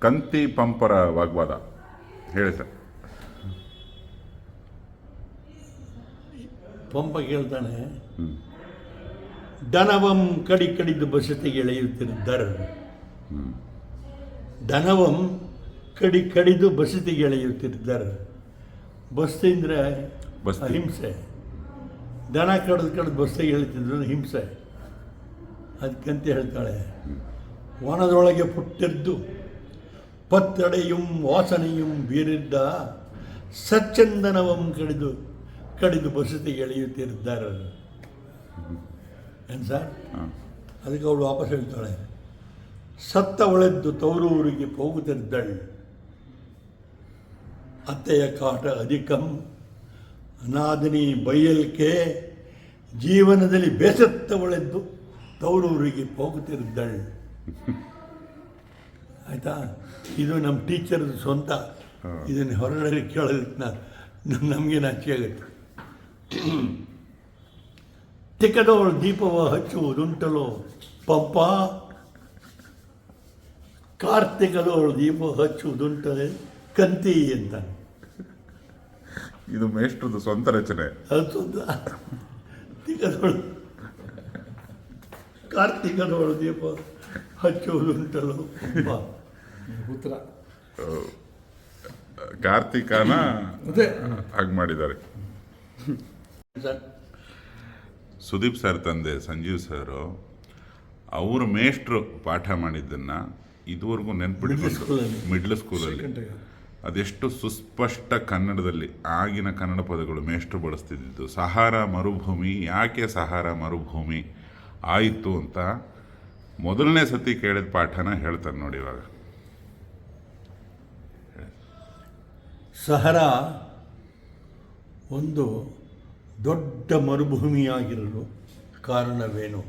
ಕಂತಿ ಪಂಪರ ವಾಗ್ವಾದ ಹೇಳಿ ಸರ್. ಪಂಪ ಕೇಳ್ತಾನೆ, ದನವಂ ಕಡಿದು ಬಸತಿಗೆ ಎಳೆಯುತ್ತಿದ್ದಾರೆ. ದನವಂ ಕಡಿದು ಬಸತಿಗೆ ಎಳೆಯುತ್ತಿದ್ದಾರೆ. ಬಸ್ತಿ ಅಂದರೆ ಹಿಂಸೆ. ದನ ಕಡಿದು ಬಸ್ತಿಗೆ ಎಳಿತಿದ್ರು ಹಿಂಸೆ. ಅದಕ್ಕಂತ ಹೇಳ್ತಾಳೆ, ವನದೊಳಗೆ ಪುಟ್ಟಿದ್ದು ಪತ್ತಡೆಯುಂ ವಾಸನೆಯುಂ ಬೀರಿದ್ದ ಸಚ್ಚಂದನವಂ ಕಡಿದು ಬಸತಿಗೆ ಎಳೆಯುತ್ತಿದ್ದಾರೆ. ಏನು ಸರ್? ಅದಕ್ಕೆ ಅವಳು ವಾಪಸ್ ಹೇಳ್ತಾಳೆ, ಸತ್ತ ಒಳೆದ್ದು ತವರೂರಿಗೆ ಹೋಗುತ್ತಿದ್ದಳು. ಅತ್ತೆಯ ಕಾಟ ಅಧಿಕಂ ಅನಾದಿನಿ ಬೈಯಲ್ಕೆ ಜೀವನದಲ್ಲಿ ಬೇಸತ್ತ ಒಳೆದ್ದು ತವರೂರಿಗೆ ಹೋಗುತ್ತಿದ್ದಳು. ಆಯಿತಾ? ಇದು ನಮ್ಮ ಟೀಚರ್ದು ಸ್ವಂತ. ಇದನ್ನು ಹೊರಗಡೆ ಕೇಳೋದಕ್ಕೆ ನಮಗೆ ನಾಚಿಕೆ ಆಗುತ್ತೆ. ತಿಕ್ಕದವಳು ದೀಪವ ಹಚ್ಚುವುದುಂಟಲೋ ಪಂಪ, ಕಾರ್ತಿಕದವಳು ದೀಪ ಹಚ್ಚುವುದುಂಟಲೆ ಕಂತಿ ಅಂತ. ಇದು ಮೇಷ್ಟ್ರದ್ದು ಸ್ವಂತ ರಚನೆ. ಅದು ಸ್ವಂತ. ತಿಕ್ಕದವಳು ಕಾರ್ತಿಕದವಳು ದೀಪ ಹಚ್ಚುವುದುಂಟಲೋ ಪಂಪ. ಉತ್ತರ ಕಾರ್ತಿಕನ ಹಾಗೆ ಮಾಡಿದ್ದಾರೆ. ಸುದೀಪ್ ಸರ್ ತಂದೆ ಸಂಜೀವ್ ಸರ್ ಅವರು ಮೇಷ್ಟ್ರು ಪಾಠ ಮಾಡಿದ್ದನ್ನು ಇದುವರೆಗೂ ನೆನ್ಪಿಟ್ಕೊಂಡು ಮಿಡ್ಲ್ ಸ್ಕೂಲಲ್ಲಿ ಅದೆಷ್ಟು ಸುಸ್ಪಷ್ಟ ಕನ್ನಡದಲ್ಲಿ ಆಗಿನ ಕನ್ನಡ ಪದಗಳು ಮೇಷ್ಟ್ರು ಬಳಸ್ತಿದ್ದು. ಸಹಾರ ಮರುಭೂಮಿ, ಯಾಕೆ ಸಹಾರ ಮರುಭೂಮಿ ಆಯಿತು ಅಂತ ಮೊದಲನೇ ಸತಿ ಕೇಳಿದ ಪಾಠನ ಹೇಳ್ತಾರೆ ನೋಡಿ. ಇವಾಗ ಸಹರಾ ಒಂದು ದೊಡ್ಡ ಮರುಭೂಮಿಯಾಗಿರಲು ಕಾರಣವೇನು?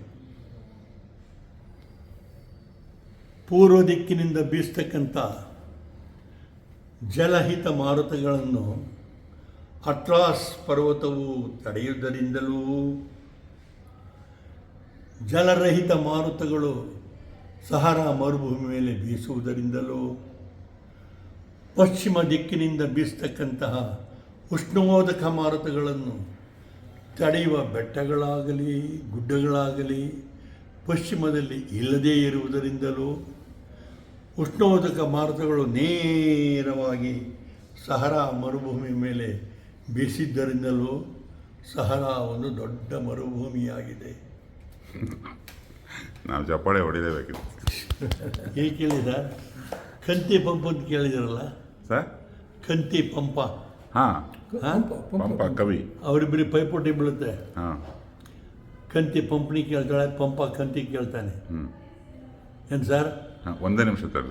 ಪೂರ್ವ ದಿಕ್ಕಿನಿಂದ ಬೀಸ್ತಕ್ಕಂಥ ಜಲಹಿತ ಮಾರುತಗಳನ್ನು ಅಟ್ಲಾಸ್ ಪರ್ವತವು ತಡೆಯುವುದರಿಂದಲೂ, ಜಲರಹಿತ ಮಾರುತಗಳು ಸಹರಾ ಮರುಭೂಮಿ ಮೇಲೆ ಬೀಸುವುದರಿಂದಲೂ, ಪಶ್ಚಿಮ ದಿಕ್ಕಿನಿಂದ ಬೀಸ್ತಕ್ಕಂತಹ ಉಷ್ಣೋದಕ ಮಾರುತಗಳನ್ನು ತಡೆಯುವ ಬೆಟ್ಟಗಳಾಗಲಿ ಗುಡ್ಡಗಳಾಗಲಿ ಪಶ್ಚಿಮದಲ್ಲಿ ಇಲ್ಲದೇ ಇರುವುದರಿಂದಲೂ, ಉಷ್ಣೋದಕ ಮಾರುತಗಳು ನೇರವಾಗಿ ಸಹರಾ ಮರುಭೂಮಿ ಮೇಲೆ ಬೀಸಿದ್ದರಿಂದಲೂ ಸಹರಾ ಒಂದು ದೊಡ್ಡ ಮರುಭೂಮಿಯಾಗಿದೆ. ನಾವು ಚಪ್ಪಾಳೆ ಹೊಡಿಲೇಬೇಕಿತ್ತು. ಹೇಗೆ ಕೇಳಿದ? ಕಂತಿ ಪಂಪ ಅಂತ ಕೇಳಿದಿರಲ್ಲ ಸರ್? ಕಂತಿ ಪಂಪ. ಹಾಂ, ಪಂಪ ಕವಿ. ಅವರಿಬ್ಬರಿಗೆ ಪೈಪೋಟಿ ಬೀಳುತ್ತೆ. ಹಾಂ, ಕಂತಿ ಪಂಪನಿ ಕೇಳ್ತಾಳೆ, ಪಂಪ ಕಂತಿ ಕೇಳ್ತಾನೆ. ಏನು ಸರ್? ಹಾಂ, ಒಂದೇ ನಿಮಿಷ ತರ್ರಿ.